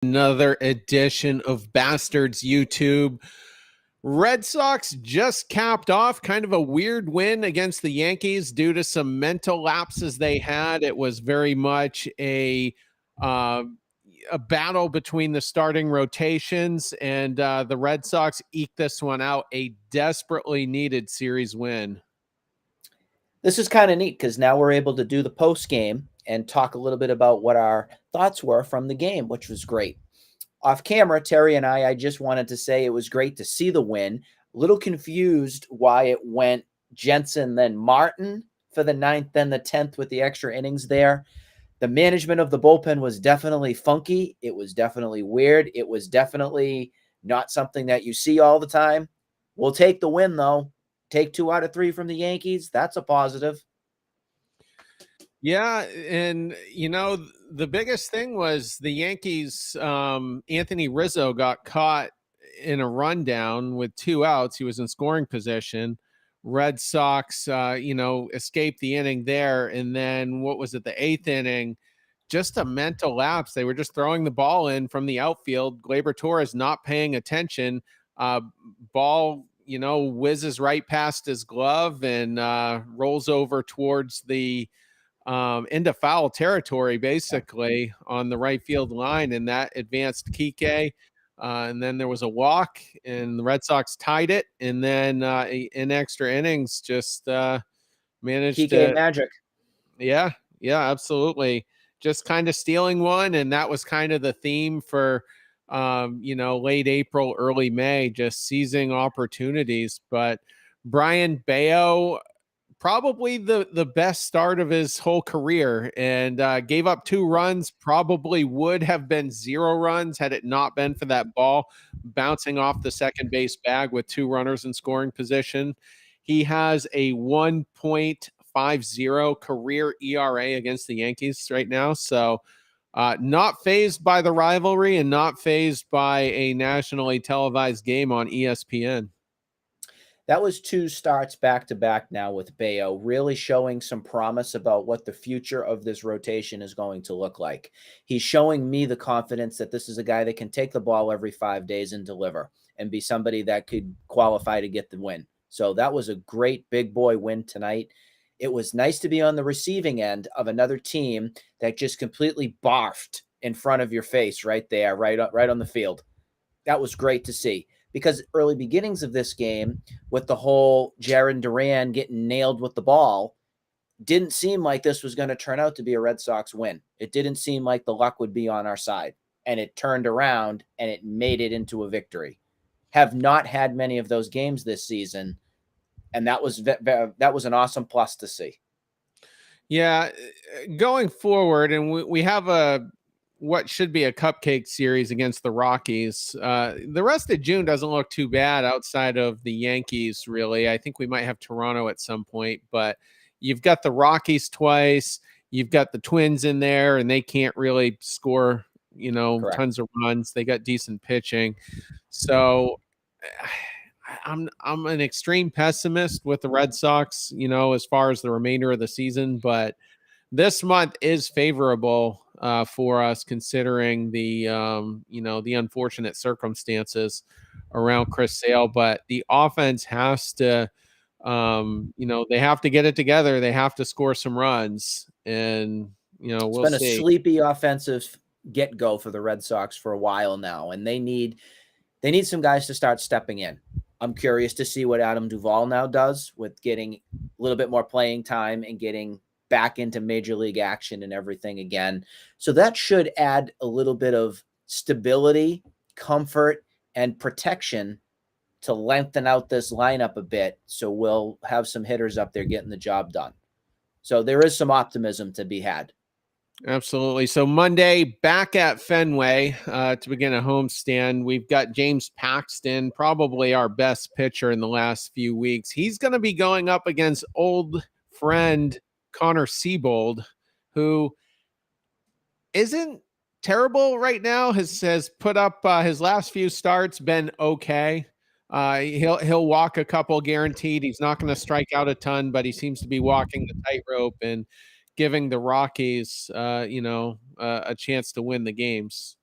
Another edition of Bastards YouTube. Red Sox just capped off kind of a weird win against the Yankees due to some mental lapses they had. It was very much uh, a battle between the starting rotations, and the Red Sox eked this one out, a desperately needed series win. This is kind of neat because now we're able to do the post game and talk a little bit about what our thoughts were from the game, which was great. Off camera, Terry and I just wanted to say it was great to see the win. A little confused why it went Jensen, then Martin for the 9th, then the 10th with the extra innings there. The management of the bullpen was definitely funky. It was definitely weird. It was definitely not something that you see all the time. We'll take the win, though. Take 2 out of 3 from the Yankees. That's a positive. Yeah, and the biggest thing was the Yankees. Anthony Rizzo got caught in a rundown with 2 outs. He was in scoring position. Red Sox, escaped the inning there, and then what was it? The 8th inning, just a mental lapse. They were just throwing the ball in from the outfield. Gleyber Torres not paying attention. Ball, whizzes right past his glove and rolls over towards the into foul territory, basically on the right field line, and that advanced Kike. And then there was a walk, and the Red Sox tied it. And then in extra innings, just managed Kike to magic. Yeah, absolutely. Just kind of stealing one, and that was kind of the theme for late April, early May, just seizing opportunities. But Brian Bayo, probably the best start of his whole career, and gave up 2 runs. Probably would have been 0 runs had it not been for that ball bouncing off the second base bag with 2 runners in scoring position. He has a 1.50 career ERA against the Yankees right now. So not fazed by the rivalry and not fazed by a nationally televised game on ESPN. That was 2 starts back to back now with Bayo, really showing some promise about what the future of this rotation is going to look like. He's showing me the confidence that this is a guy that can take the ball every 5 days and deliver and be somebody that could qualify to get the win. So that was a great big boy win tonight. It was nice to be on the receiving end of another team that just completely barfed in front of your face right there, right on the field. That was great to see. Because early beginnings of this game, with the whole Jarren Duran getting nailed with the ball, didn't seem like this was going to turn out to be a Red Sox win. It didn't seem like the luck would be on our side. And it turned around and it made it into a victory. Have not had many of those games this season. And that was an awesome plus to see. Yeah, going forward, and we have what should be a cupcake series against the Rockies. The rest of June doesn't look too bad outside of the Yankees, really. I think we might have Toronto at some point, but you've got the Rockies twice. You've got the Twins in there, and they can't really score, Correct. tons of runs. They got decent pitching. So I'm an extreme pessimist with the Red Sox, as far as the remainder of the season, but this month is favorable for us, considering the the unfortunate circumstances around Chris Sale. But the offense has to, they have to get it together. They have to score some runs, and we'll see. It's been a sleepy offensive get-go for the Red Sox for a while now, and they need some guys to start stepping in. I'm curious to see what Adam Duvall now does with getting a little bit more playing time and getting back into major league action and everything again. So that should add a little bit of stability, comfort, and protection to lengthen out this lineup a bit. So we'll have some hitters up there getting the job done. So there is some optimism to be had. Absolutely. So Monday, back at Fenway to begin a homestand. We've got James Paxton, probably our best pitcher in the last few weeks. He's going to be going up against old friend Connor Seabold, who isn't terrible right now. Has put up his last few starts, been okay. He'll walk a couple guaranteed. He's not going to strike out a ton, but he seems to be walking the tightrope and giving the Rockies, a chance to win the games.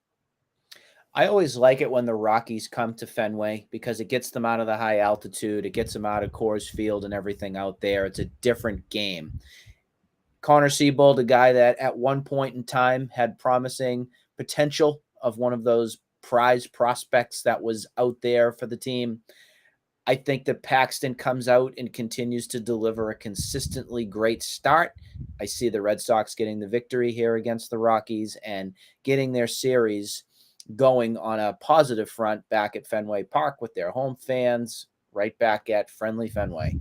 I always like it when the Rockies come to Fenway because it gets them out of the high altitude. It gets them out of Coors Field and everything out there. It's a different game. Connor Seabold, a guy that at one point in time had promising potential of one of those prize prospects that was out there for the team. I think that Paxton comes out and continues to deliver a consistently great start. I see the Red Sox getting the victory here against the Rockies and getting their series going on a positive front back at Fenway Park with their home fans right back at friendly Fenway.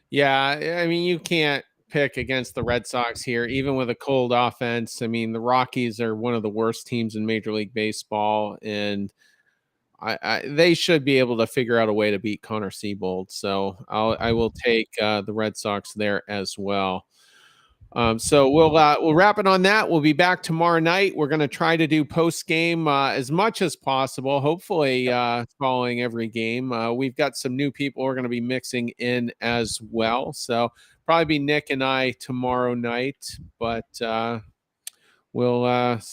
Yeah, I mean, you can't pick against the Red Sox here, even with a cold offense. I mean, the Rockies are one of the worst teams in Major League Baseball, and they should be able to figure out a way to beat Connor Seabold. So I will take the Red Sox there as well. So we'll wrap it on that. We'll be back tomorrow night. We're going to try to do post game as much as possible. Hopefully, following every game. We've got some new people we're going to be mixing in as well. So probably be Nick and I tomorrow night, but we'll see.